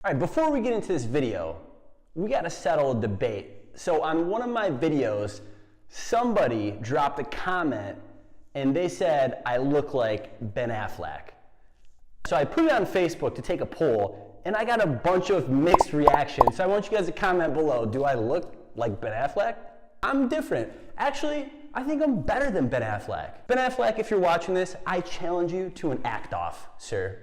All right, before we get into this video, we got to settle a debate. So on one of my videos, somebody dropped a comment and they said I look like Ben Affleck. So I put it on Facebook to take a poll and I got a bunch of mixed reactions. So I want you guys to comment below, do I look like Ben Affleck? I'm different. Actually, I think I'm better than Ben Affleck. Ben Affleck, if you're watching this, I challenge you to an act off, sir.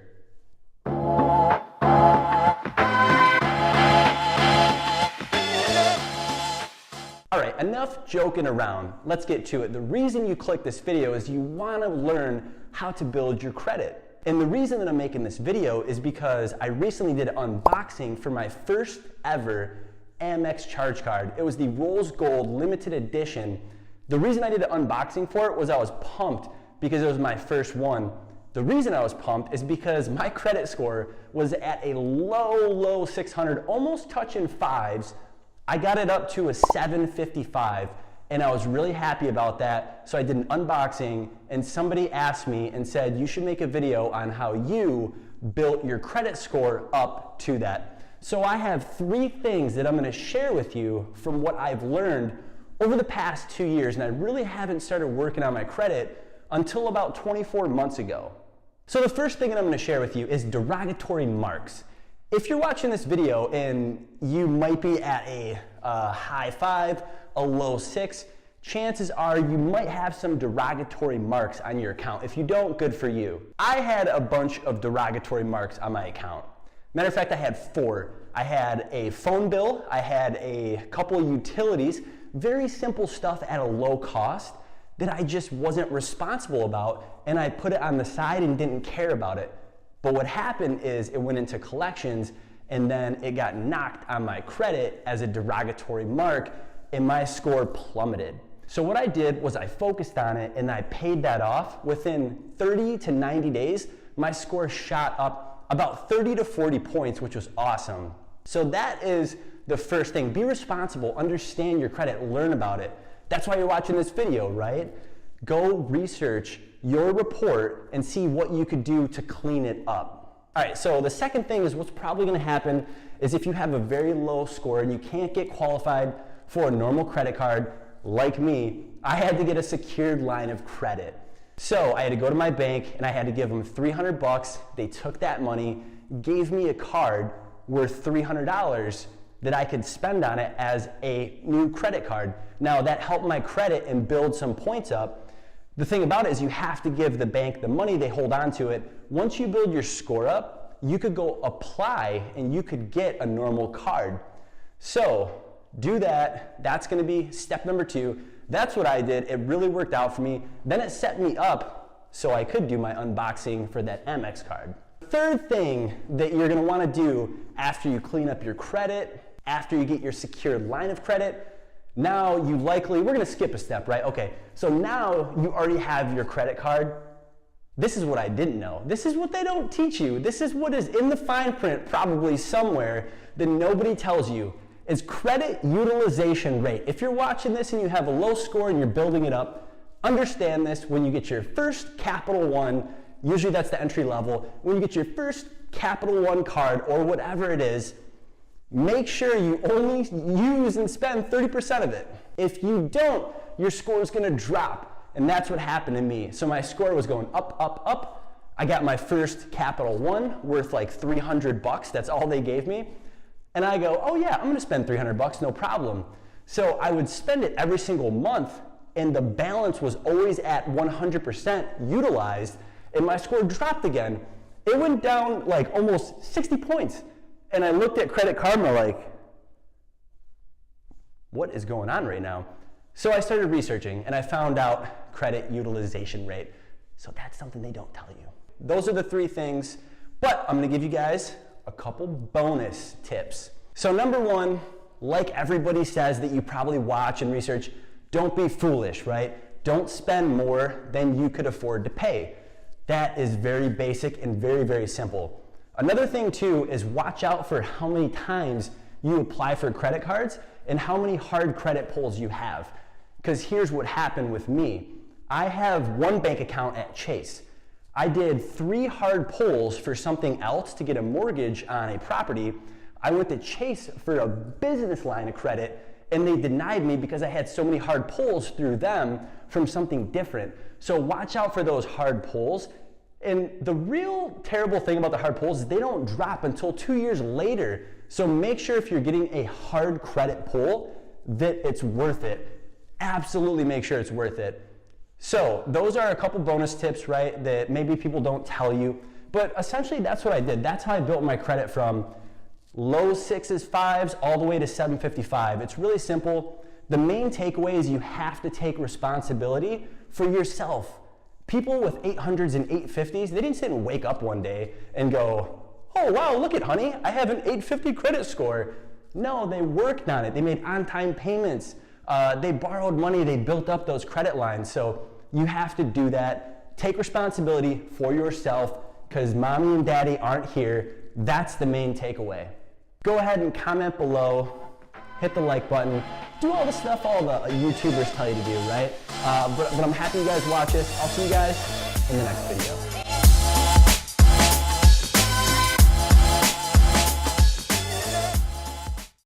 All right, enough joking around. Let's get to it. The reason you click this video is you want to learn how to build your credit. And the reason that I'm making this video is because I recently did an unboxing for my first ever Amex charge card. It was the Rose Gold limited edition. The reason I did an unboxing for it was I was pumped because it was my first one. The reason I was pumped is because my credit score was at a low 600, almost touching fives. I got it up to a 755 and I was really happy about that. So I did an unboxing and somebody asked me and said, you should make a video on how you built your credit score up to that. So I have 3 things that I'm gonna share with you from what I've learned over the past 2 years, and I really haven't started working on my credit until about 24 months ago. So the first thing that I'm gonna share with you is derogatory marks. If you're watching this video and you might be at a high 5, a low 6, chances are you might have some derogatory marks on your account. If you don't, good for you. I had a bunch of derogatory marks on my account. Matter of fact, I had 4. I had a phone bill, I had a couple of utilities, very simple stuff at a low cost that I just wasn't responsible about, and I put it on the side and didn't care about it. But what happened is it went into collections and then it got knocked on my credit as a derogatory mark and my score plummeted. So what I did was I focused on it and I paid that off. Within 30 to 90 days, my score shot up about 30 to 40 points, which was awesome. So that is the first thing. Be responsible, understand your credit, learn about it. That's why you're watching this video, right? Go research your report and see what you could do to clean it up. All right, so the second thing is what's probably gonna happen is if you have a very low score and you can't get qualified for a normal credit card, like me, I had to get a secured line of credit. So I had to go to my bank and I had to give them 300 bucks. They took that money, gave me a card worth $300 that I could spend on it as a new credit card. Now that helped my credit and build some points up. The thing about it is you have to give the bank the money, they hold on to it. Once you build your score up, you could go apply and you could get a normal card. So do that, that's gonna be step number 2. That's what I did, it really worked out for me. Then it set me up so I could do my unboxing for that Amex card. Third thing that you're gonna wanna do after you clean up your credit, after you get your secured line of credit, now you likely, we're gonna skip a step, right? Okay, so now you already have your credit card. This is what I didn't know. This is what they don't teach you. This is what is in the fine print probably somewhere that nobody tells you. Is credit utilization rate. If you're watching this and you have a low score and you're building it up, understand this. When you get your first Capital One, usually that's the entry level, when you get your first Capital One card or whatever it is, make sure you only use and spend 30% of it. If you don't, your score is gonna drop. And that's what happened to me. So my score was going up, up, up. I got my first Capital One worth like 300 bucks. That's all they gave me. And I go, oh yeah, I'm gonna spend 300 bucks, no problem. So I would spend it every single month and the balance was always at 100% utilized and my score dropped again. It went down like almost 60 points. And I looked at Credit Karma like, what is going on right now? So I started researching and I found out credit utilization rate. So that's something they don't tell you. Those are the 3 things, but I'm gonna give you guys a couple bonus tips. So number 1, like everybody says that you probably watch and research, don't be foolish, right? Don't spend more than you could afford to pay. That is very basic and very, very simple. Another thing too is watch out for how many times you apply for credit cards and how many hard credit pulls you have. Because here's what happened with me. I have one bank account at Chase. I did 3 hard pulls for something else to get a mortgage on a property. I went to Chase for a business line of credit, and they denied me because I had so many hard pulls through them from something different. So watch out for those hard pulls. And the real terrible thing about the hard pulls is they don't drop until 2 years later. So make sure if you're getting a hard credit pull that it's worth it. Absolutely make sure it's worth it. So those are a couple bonus tips, right, that maybe people don't tell you. But essentially that's what I did. That's how I built my credit from low 6s, 5s, all the way to 755. It's really simple. The main takeaway is you have to take responsibility for yourself. People with 800s and 850s, they didn't sit and wake up one day and go, oh wow, look at honey, I have an 850 credit score. No, they worked on it. They made on-time payments. They borrowed money. They built up those credit lines. So you have to do that. Take responsibility for yourself because mommy and daddy aren't here. That's the main takeaway. Go ahead and comment below. Hit the like button. Do all the stuff all the YouTubers tell you to do, right? But I'm happy you guys watch this. I'll see you guys in the next video.